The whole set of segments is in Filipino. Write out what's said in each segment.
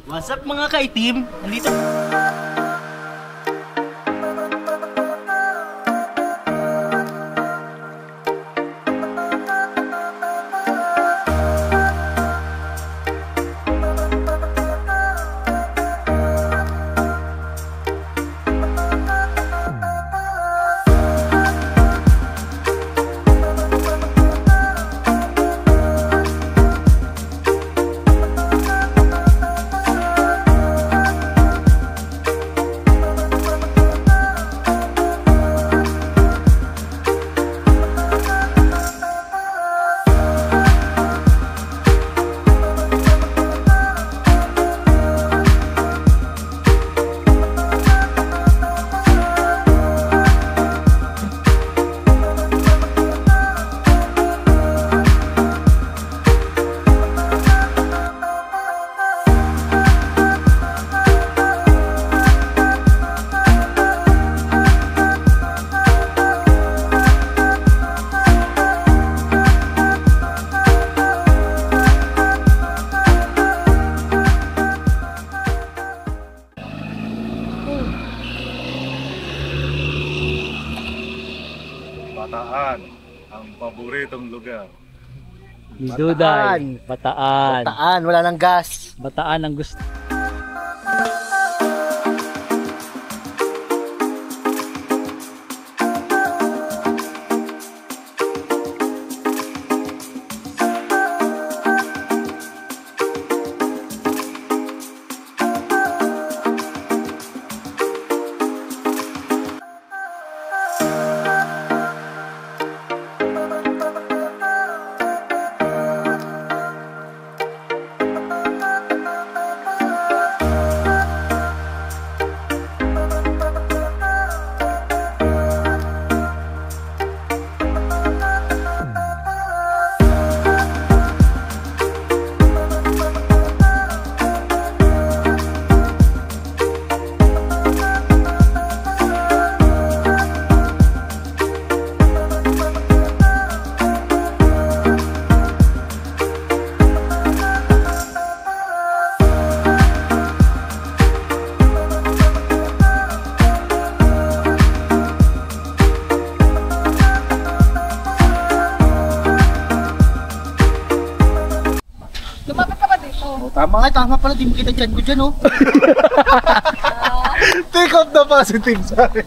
What's up mga kaitim? Nandito Bataan, ang paboritong lugar. Duday, Bataan. Bataan, wala nang gas. Bataan ang gusto. Lumapit ka ba dito? Oh, tama pala, di mo kita dyan ko dyan, oh. Take off na positive sa akin.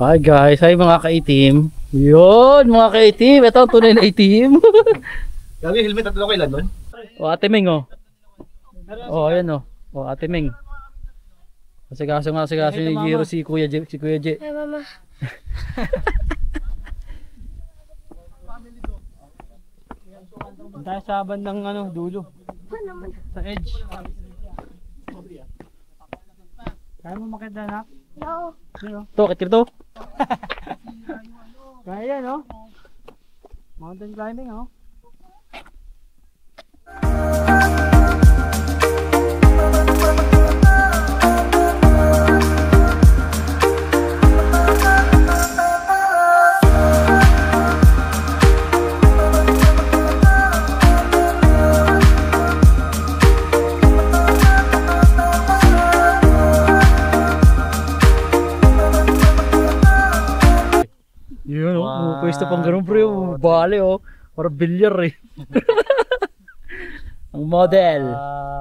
Hi guys, hi mga kaitim. Yun mga kaitim, ito ang tunay na itim. Gagi, helmet at okay lang nun? O Ate Ming oh. Oh ayan oh. O, Ate Ming. Asikaso ni Jiro si Kuya J. Ay, mama. Tayo sa bandang dulo. Sa edge. Kaya mo makita na? No. To, kit to. Kaya no? Mountain climbing oh. Yun oh, pwesto pang ganun pre oh. Bale oh. Para bilyar eh. Ang model.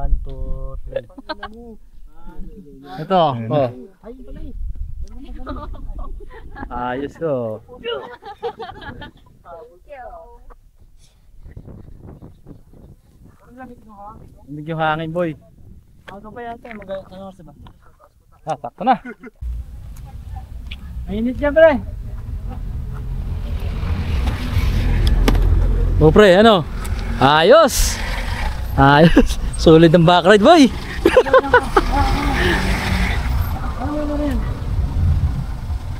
1, 2, 3. Ito oh. Ayos ko. Hindi yung hangin boy. Ako pa yata mag-ano ba? Ah, sakto na. Mainit dyan pre. Oh pre, ano? Ayos! Ayos! Solid ang backride boy!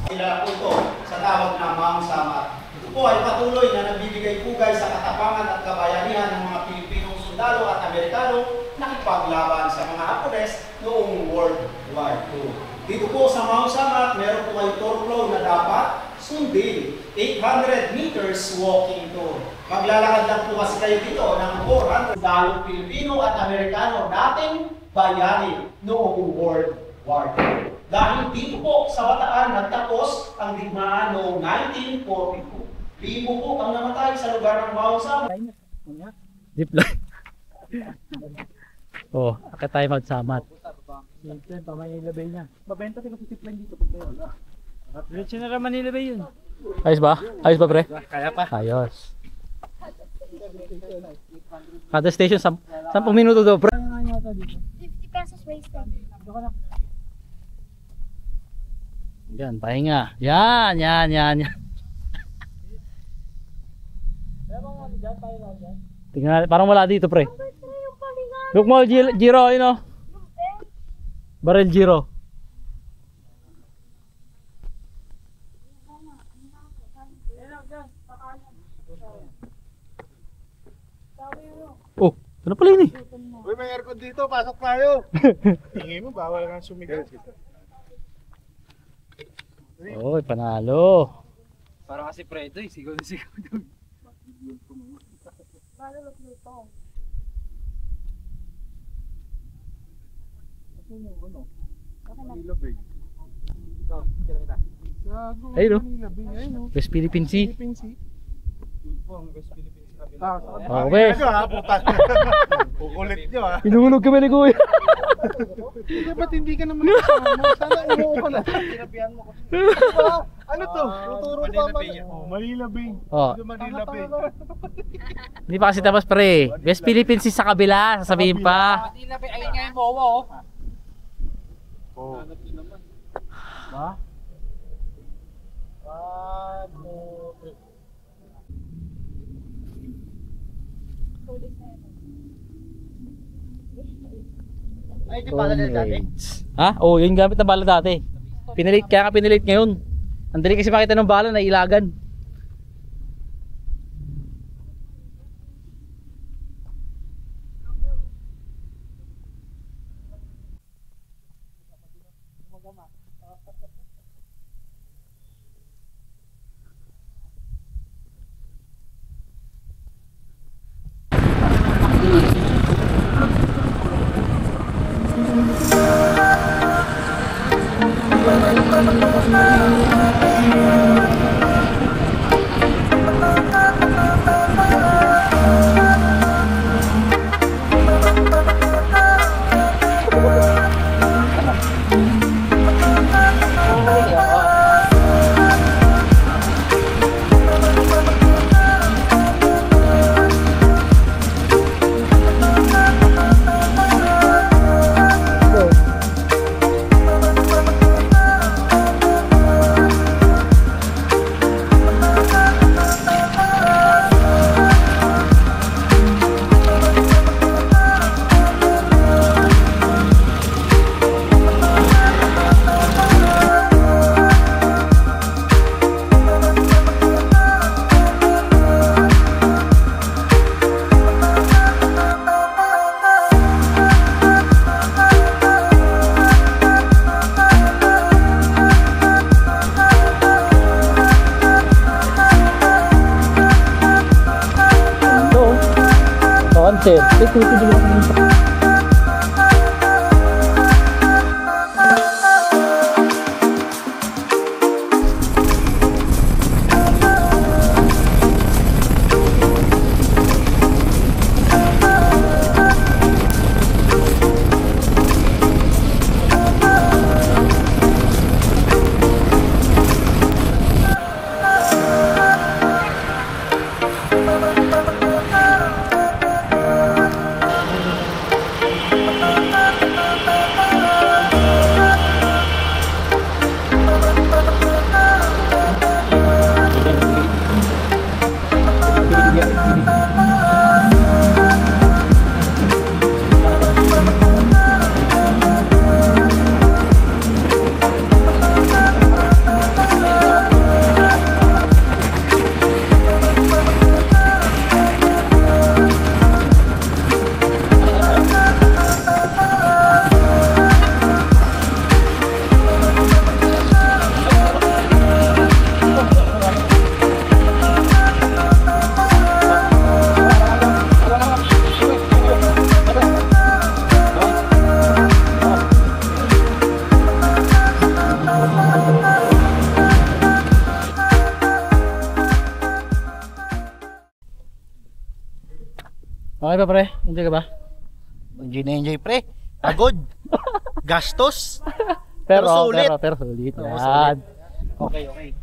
Sila po ito sa tawag na Mount Samat. Ito po ay patuloy na nagbibigay pugay sa katapangan at kabayanihan ng mga Pilipinong sundalo at Amerikano na ipaglaban sa mga Hapones noong World War II. Dito po sa Mount Samat, meron po kayong tour flow na dapat sundin. 800 meters walking tour. Maglalakad lang po kasi kayo dito ng 400 sundalong Pilipino at Amerikano dating bayani noong World War II. Dahil dito po sa Bataan nagtapos ang digmaan noong 1942. Libo po ang namatay sa lugar ng Mount Samat. Zip line. Oh, akit tayo mag-samat. Siyempre, pa Manila Bay niya. Mabenta sila sa zip line dito. Diretso na rin Manila Bay yun. Ayos ba? Ayos ba pre? Kaya pa. Ayos. Kada station, 10 minuto daw pre. 50 pesos wasted. Yan, pahinga. Yan. Tingnan natin, parang wala dito pre. Look mo, Giro, yun o. Barrel Giro. Oh, ano pala yun eh? Uy, may aircon dito, pasok tayo. Tingin mo, bawal kang sumigaw. Oy, panalo. Parang kasi Fredo eh, sigaw na sigaw doon. Ayun o. West Philippine Sea. Oh, wes. Kukulit nyo ha. Inuulog kami ni Kuya. Ba't hindi ka naman kasama? Sana umuo ka na. Tinapihan mo ko. Ano to? Tuturo pa ba? Manila Bay. Oh, Manila Bay. hindi pa kasi tapos pre. West Philippine Sea sa kabila, sasabihin pa. Manila Bay, ayun nga yung bawa oh. Oh. Ba? Ay, di pala na dati. Ha? Oh, yun gamit na bala dati. Pinilit, kaya ka pinilit ngayon. Ang dali kasi makita ng bala na ilagan. sir. Ito lang. Okay ba pre? Enjoy ka ba? Enjoy na enjoy pre. Pagod. Gastos. Pero sulit. Pero sulit. Yan. Okay.